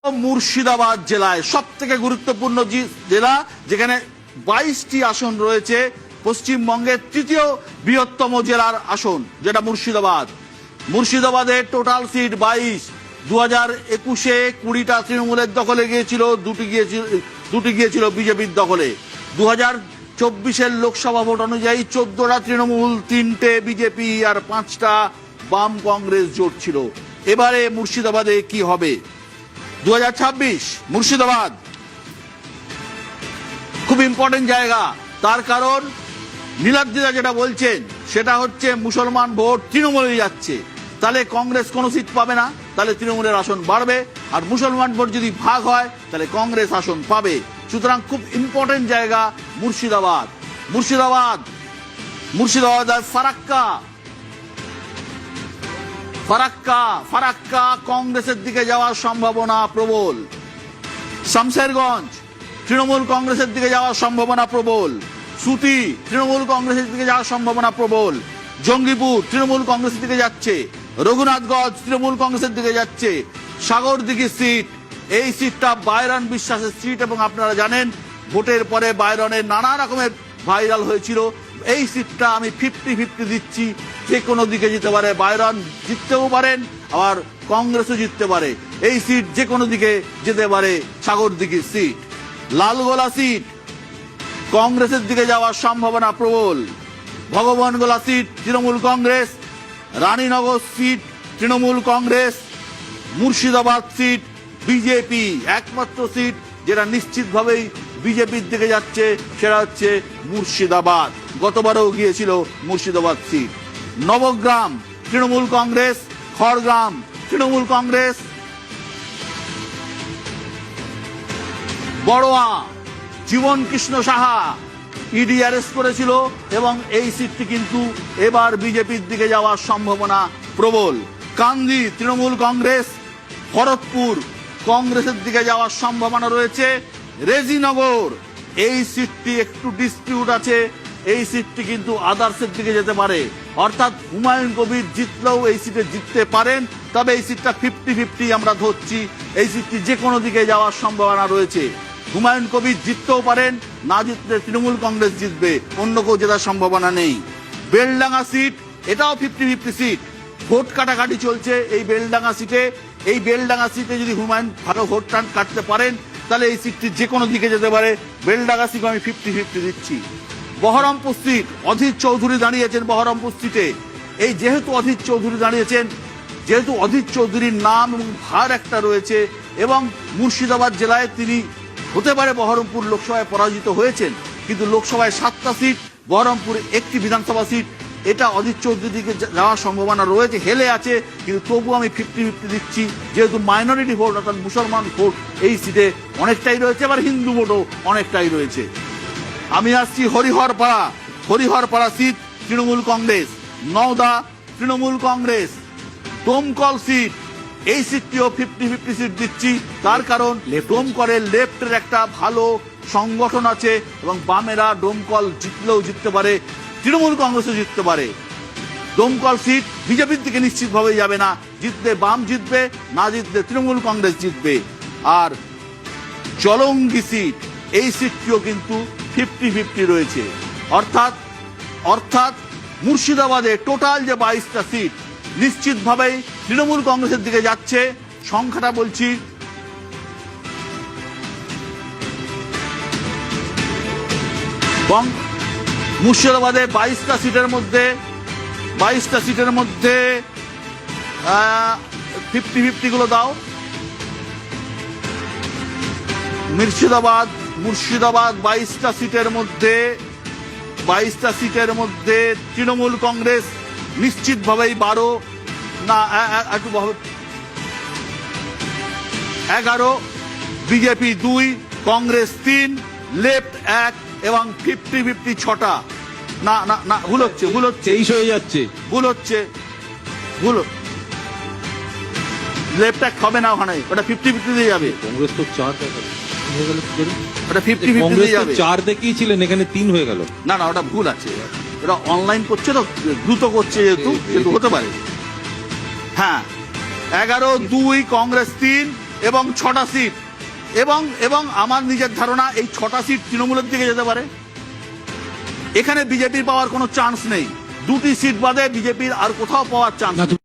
মুর্শিদাবাদ জেলায় সবথেকে গুরুত্বপূর্ণ জেলা, যেখানে 22টি আসন রয়েছে, পশ্চিমবঙ্গের তৃতীয় বৃহত্তম জেলার আসন, যেটা মুর্শিদাবাদ। মুর্শিদাবাদের টোটাল সিট 22। 2021-এ 20টা তৃণমূলের দখলে গিয়েছিল, দুটি গিয়েছিল বিজেপির দখলে। 2024-এর লোকসভা ভোট অনুযায়ী 14টা তৃণমূল, 3টে বিজেপি আর 5টা বাম কংগ্রেস জোট ছিল। এবারে মুর্শিদাবাদে কি হবে? 2026 মুর্শিদাবাদ খুব ইম্পর্টেন্ট জায়গা। তার কারণ নীলাদ্রিদা যেটা বলছেন সেটা হচ্ছে মুসলমান ভোট তৃণমূলে যাচ্ছে, তাহলে কংগ্রেস কোনো সিট পাবে না, তাহলে তৃণমূলের আসন বাড়বে। আর মুসলমান ভোট যদি ভাগ হয় তাহলে কংগ্রেস আসন পাবে। সুতরাং খুব ইম্পর্টেন্ট জায়গা মুর্শিদাবাদ। মুর্শিদাবাদ আর ফারাক্কা কংগ্রেসের দিকে যাওয়ার সম্ভাবনা প্রবল। শামশেরগঞ্জ তৃণমূল কংগ্রেসের দিকে যাওয়ার সম্ভাবনা প্রবল। সুতি তৃণমূল কংগ্রেসের দিকে যাওয়ার সম্ভাবনা প্রবল। জঙ্গিপুর তৃণমূল কংগ্রেসের দিকে যাচ্ছে। রঘুনাথগঞ্জ তৃণমূল কংগ্রেসের দিকে যাচ্ছে। সাগরদিঘি সিট, এই সিটটা বাইরন বিশ্বাসের সিট, এবং আপনারা জানেন ভোটের পরে বাইরনের নানা রকমের ভাইরাল হয়েছিল। এই সিটটা আমি 50-50 দিচ্ছি, যে কোনো দিকে যেতে পারে। বাইরন জিততেও পারেন, আবার কংগ্রেসও জিততে পারে। এই সিট যে কোনো দিকে যেতে পারে। সাগরদিঘির সিট। লালগোলা সিট কংগ্রেসের দিকে যাওয়ার সম্ভাবনা প্রবল। Bhagwangola seat Trinamool Congress. Raninagar seat Trinamool Congress. Murshidabad seat BJP. একমাত্র সিট যেটা নিশ্চিতভাবেই বিজেপির দিকে যাচ্ছে সেটা হচ্ছে মুর্শিদাবাদ। গতবারও গিয়েছিল মুর্শিদাবাদ সিট। নবগ্রাম তৃণমূল কংগ্রেস। খড়গ্রাম তৃণমূল কংগ্রেস। বড়োয়া জীবন কৃষ্ণ সাহা ইডি অ্যারেস্ট করেছিল, এবং এই সিটটি কিন্তু এবার বিজেপির দিকে যাওয়ার সম্ভাবনা প্রবল। কান্দি তৃণমূল কংগ্রেস। ভরতপুর কংগ্রেসের দিকে যাওয়ার সম্ভাবনা রয়েছে। রেজিনগর এই সিটটি একটু ডিসপিউট আছে, এই সিটটি কিন্তু আদার্সের দিকে যেতে পারে। অর্থাৎ হুমায়ুন কবির জিতলেও এই সিটে জিততে পারেন, তবে এই সিটটা 50-50 আমরা ধরছি। এই সিটটি যে কোনো দিকে যাওয়ার সম্ভাবনা রয়েছে। হুমায়ুন কবির জিততেও পারেন, না জিতলে তৃণমূল কংগ্রেস জিতবে, অন্য কেউ জেতার সম্ভাবনা নেই। বেলডাঙ্গা সিট, এটাও 50-50 সিট। ভোট কাটাকাটি চলছে এই বেলডাঙ্গা সিটে। এই বেলডাঙ্গা সিটে যদি হুমায়ুন ভালো ভোট কাটতে পারেন তাহলে এই সিটটি যে কোনো দিকে যেতে পারে। বেলডাঙ্গা সিটে আমি 50-50 দিচ্ছি। বহরমপুর সিট অধীর চৌধুরী দাঁড়িয়েছেন বহরমপুর সিটে। এই যেহেতু অধীর চৌধুরী দাঁড়িয়েছেন, যেহেতু অধীর চৌধুরীর নাম এবং ভার একটা রয়েছে, এবং মুর্শিদাবাদ জেলায় তিনি হতে পারে বহরমপুর লোকসভায় পরাজিত হয়েছেন, কিন্তু লোকসভায় 7টা সিট, বহরমপুরে 1টি বিধানসভা সিট, এটা অধীর চৌধুরীর দিকে যাওয়ার সম্ভাবনা রয়েছে। হেলে আছে, কিন্তু তবু আমি 50-50 দিচ্ছি, যেহেতু মাইনরিটি ভোট অর্থাৎ মুসলমান ভোট এই সিটে অনেকটাই রয়েছে, আবার হিন্দু ভোটও অনেকটাই রয়েছে। আমি আসছি হরিহরপাড়া সিট তৃণমূল কংগ্রেস। নওদা তৃণমূল কংগ্রেস। দমকল সিট, এই সিটটিও 50-50 সিট দিচ্ছি। তার কারণ ডোমকলের লেফটের একটা ভালো সংগঠন আছে, এবং বামেরা ডোমকল জিতলেও জিততে পারে, তৃণমূল কংগ্রেসও জিততে পারে। দমকল সিট বিজেপির দিকে নিশ্চিতভাবে যাবে না, জিতলে বাম জিতবে, না জিতলে তৃণমূল কংগ্রেস জিতবে। আর জলঙ্গি সিট, এই সিটটিও কিন্তু 50-50 রয়েছে। অর্থাৎ মুর্শিদাবাদে টোটাল যে 22টা সিট নিশ্চিতভাবেই তৃণমূল কংগ্রেসের দিকে যাচ্ছে। সংখ্যাটা বলছি, মুর্শিদাবাদে 22টা সিটের মধ্যে 50-50 গুলো দাও। মুর্শিদাবাদ 22টা সিটের মধ্যে তৃণমূল কংগ্রেস নিশ্চিতভাবেই 12, না একটু 11, বিজেপি 2, কংগ্রেস 3, লেফট 1, এবং 50-50 6টা। না না না, ভুল হচ্ছে 23 হয়ে যাচ্ছে, লেফট 1 হবে না ওখানে, ওটা 50-50 দিয়ে যাবে। কংগ্রেস তো 4 হয়ে গেল, ওটা 50-50 দিয়ে যাবে। 4 দেখিয়েছিলেন, এখানে 3 হয়ে গেল। না না, ওটা ভুল আছে, ওটা অনলাইন করছে তো, দ্রুত করছে যেহেতু হতে পারে। হ্যাঁ, 11, 2, কংগ্রেস 3, এবং 6টা সিট এবং আমার নিজের ধারণা এই 6টা সিট তৃণমূলের দিকে যেতে পারে। এখানে বিজেপির পাওয়ার কোনো চান্স নেই। 2টি সিট বাদে বিজেপির আর কোথাও পাওয়ার চান্স নেই।